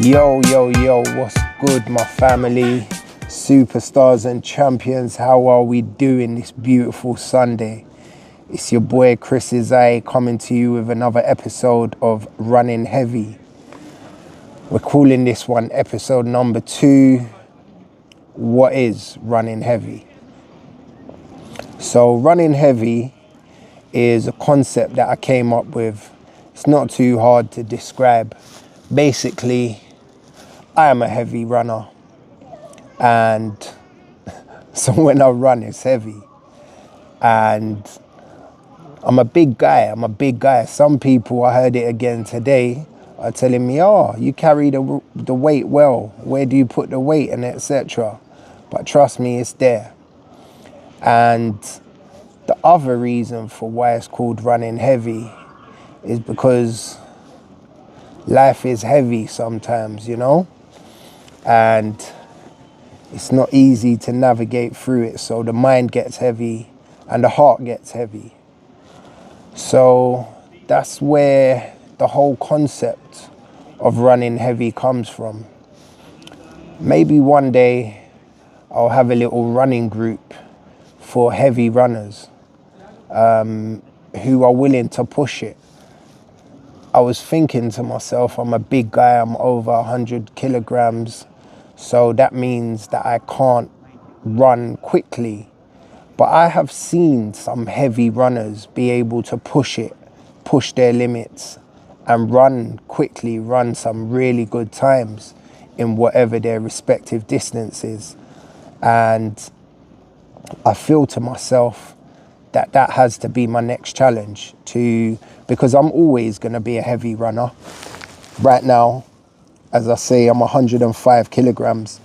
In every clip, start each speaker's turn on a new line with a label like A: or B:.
A: Yo, what's good, my family? Superstars and champions, how are we doing this beautiful Sunday? It's your boy Chris Izai coming to you with another episode of Running Heavy. We're calling this one episode number 2. What is running heavy? So running heavy is a concept that I came up with. It's not too hard to describe. Basically, I am a heavy runner, and so when I run, it's heavy. And I'm a big guy. Some people, I heard it again today, are telling me, oh, you carry the weight well. Where do you put the weight, and etc. But trust me, it's there. And the other reason for why it's called running heavy is because life is heavy sometimes, you know? And it's not easy to navigate through it. So the mind gets heavy and the heart gets heavy. So that's where the whole concept of running heavy comes from. Maybe one day I'll have a little running group for heavy runners who are willing to push it. I was thinking to myself, I'm a big guy, I'm over 100 kilograms. So that means that I can't run quickly. But I have seen some heavy runners be able to push their limits and run quickly, run some really good times in whatever their respective distance is. And I feel to myself that has to be my next challenge, because I'm always going to be a heavy runner. Right now, as I say, I'm 105 kilograms.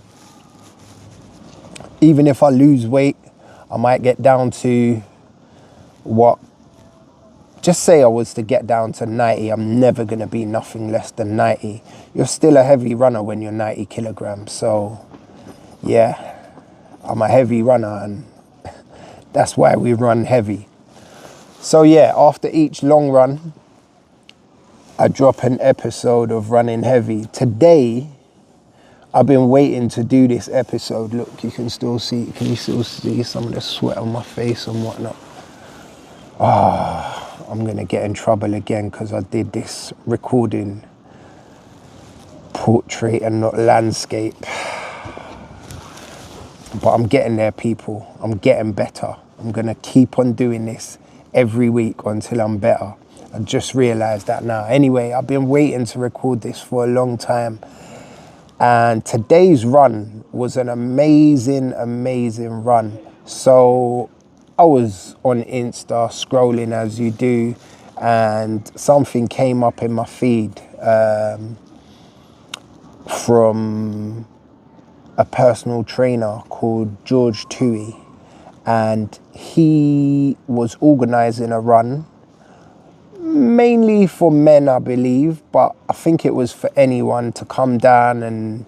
A: Even if I lose weight, I might get down to just say I was to get down to 90, I'm never going to be nothing less than 90. You're still a heavy runner when you're 90 kilograms. So yeah, I'm a heavy runner, and that's why we run heavy. So yeah, after each long run, I drop an episode of Running Heavy. Today, I've been waiting to do this episode. Look, can you still see some of the sweat on my face and whatnot? I'm gonna get in trouble again because I did this recording portrait and not landscape. But I'm getting there, people. I'm getting better. I'm gonna keep on doing this every week until I'm better. I just realized that now. Anyway, I've been waiting to record this for a long time. And today's run was an amazing run. So I was on Insta scrolling as you do, and something came up in my feed from a personal trainer called George Tui. And he was organizing a run, mainly for men, I believe, but I think it was for anyone to come down and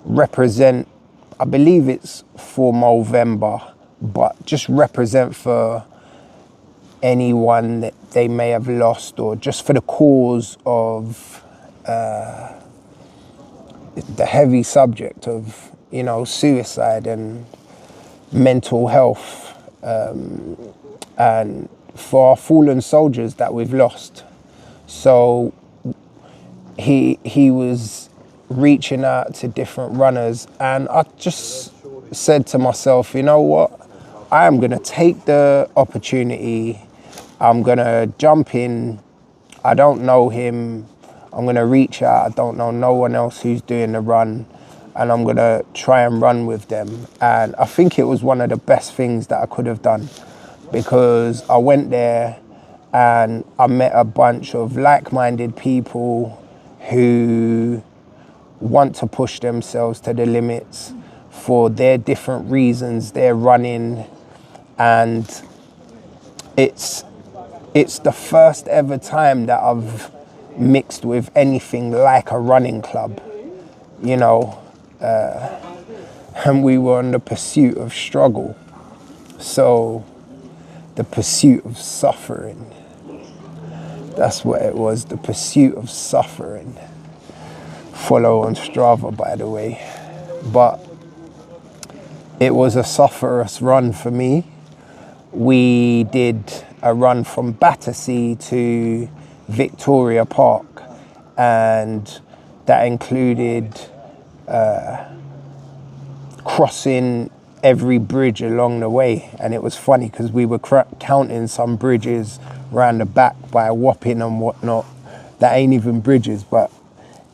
A: represent. I believe it's for Movember, but just represent for anyone that they may have lost, or just for the cause of the heavy subject of, you know, suicide and mental health, and for our fallen soldiers that we've lost. So he was reaching out to different runners, and I just said to myself, you know what, I am going to take the opportunity. I'm going to jump in. I don't know him. I'm going to reach out. I don't know no one else who's doing the run, and I'm going to try and run with them. And I think it was one of the best things that I could have done, because I went there and I met a bunch of like-minded people who want to push themselves to the limits for their different reasons. They're running, and it's the first ever time that I've mixed with anything like a running club, you know, and we were on the pursuit of struggle. So the pursuit of suffering. That's what it was, the pursuit of suffering. follow on Strava, by the way. But it was a sulphurous run for me. We did a run from Battersea to Victoria Park, and that included crossing every bridge along the way. And it was funny because we were counting some bridges round the back by Wapping and whatnot that ain't even bridges, but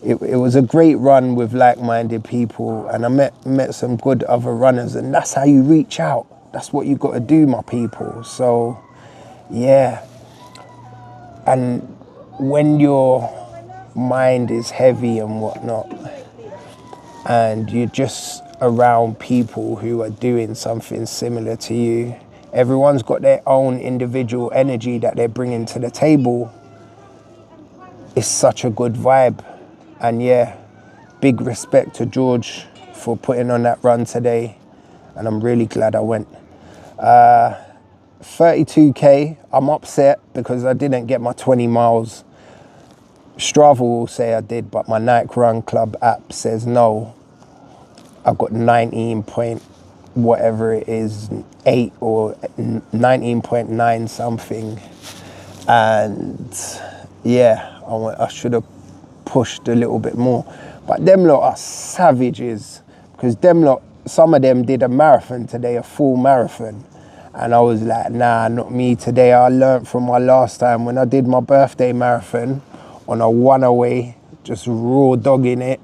A: it was a great run with like-minded people, and I met some good other runners, and that's how you reach out. That's what you got to do, my people. So yeah, and when your mind is heavy and whatnot, and you're just around people who are doing something similar to you, everyone's got their own individual energy that they're bringing to the table. It's such a good vibe. And yeah, big respect to George for putting on that run today, and I'm really glad I went. 32k, I'm upset because I didn't get my 20 miles. Strava will say I did, but my Nike Run Club app says no. I got 19 point whatever it is, 8 or 19.9 something. And yeah, I should have pushed a little bit more. But them lot are savages, because them lot, some of them did a marathon today, a full marathon. And I was like, nah, not me today. I learned from my last time when I did my birthday marathon on a one away, just raw dogging it.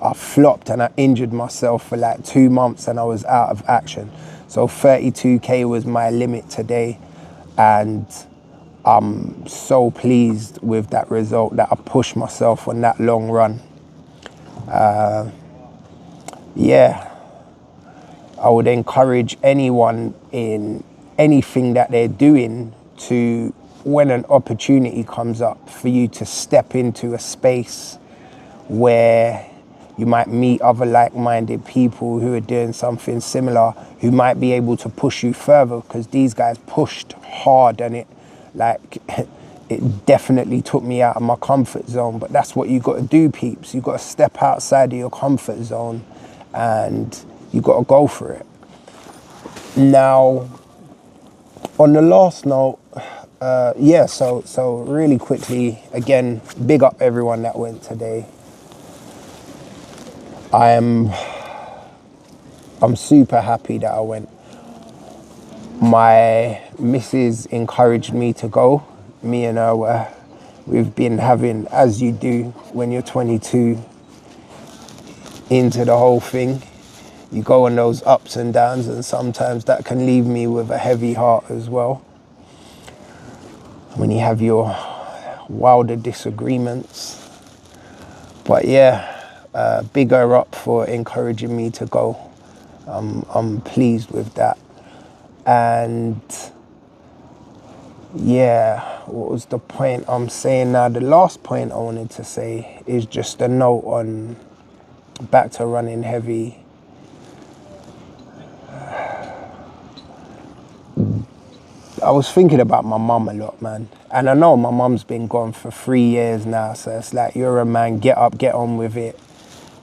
A: I flopped and I injured myself for like 2 months and I was out of action. So 32k was my limit today, and I'm so pleased with that result that I pushed myself on that long run. Yeah, I would encourage anyone in anything that they're doing to, when an opportunity comes up, for you to step into a space where you might meet other like-minded people who are doing something similar, who might be able to push you further, because these guys pushed hard, and it definitely took me out of my comfort zone. But that's what you got to do, peeps. You got to step outside of your comfort zone and you got to go for it. Now, on the last note, so really quickly, again, big up everyone that went today. I'm super happy that I went. My missus encouraged me to go. Me and her, we've been having, as you do when you're 22, into the whole thing. You go on those ups and downs, and sometimes that can leave me with a heavy heart as well. When you have your wilder disagreements. But yeah, big her up for encouraging me to go. I'm pleased with that. And yeah, what was the point I'm saying now? The last point I wanted to say is just a note on back to running heavy. I was thinking about my mum a lot, man. And I know my mum's been gone for 3 years now, so it's like, you're a man, get up, get on with it,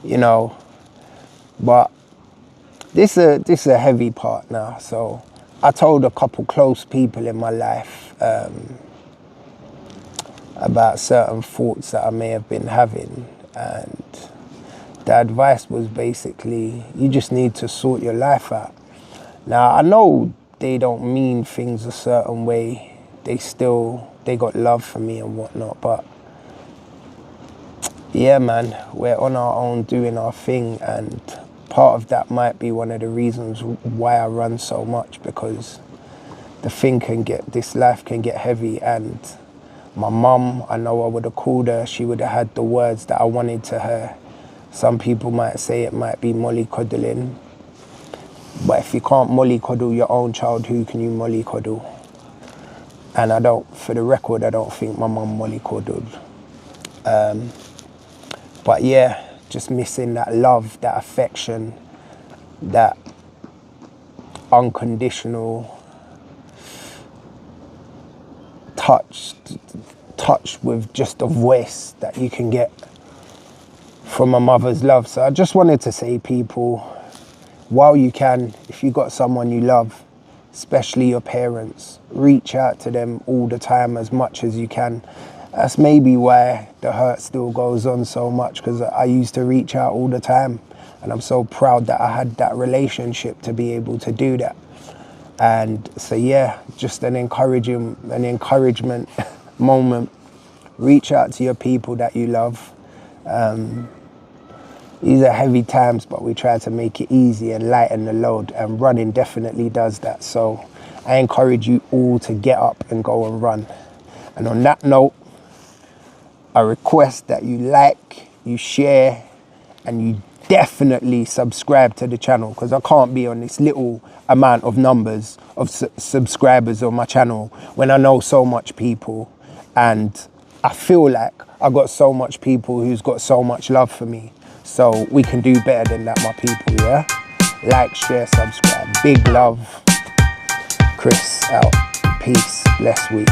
A: you know. But this is a heavy part now. So I told a couple close people in my life about certain thoughts that I may have been having, and the advice was basically, you just need to sort your life out. Now, I know they don't mean things a certain way. They got love for me and whatnot, but yeah, man, we're on our own doing our thing, and part of that might be one of the reasons why I run so much, because this life can get heavy. And my mum, I know I would have called her, she would have had the words that I wanted to her. Some people might say it might be mollycoddling, but if you can't mollycoddle your own child, who can you mollycoddle? And for the record, I don't think my mum mollycoddled. But yeah, just missing that love, that affection, that unconditional touch with just a voice that you can get. from a mother's love. So I just wanted to say, people, while you can, if you got someone you love, especially your parents, reach out to them all the time as much as you can. That's maybe why the hurt still goes on so much, because I used to reach out all the time, and I'm so proud that I had that relationship to be able to do that. And so yeah, just an encouragement moment. Reach out to your people that you love. These are heavy times, but we try to make it easy and lighten the load, and running definitely does that. So I encourage you all to get up and go and run. And on that note, I request that you like, you share, and you definitely subscribe to the channel, because I can't be on this little amount of numbers of subscribers on my channel when I know so much people, and I feel like I got so much people who's got so much love for me. So we can do better than that, my people, yeah? Like, share, subscribe. Big love. Chris out. Peace. Blessed week.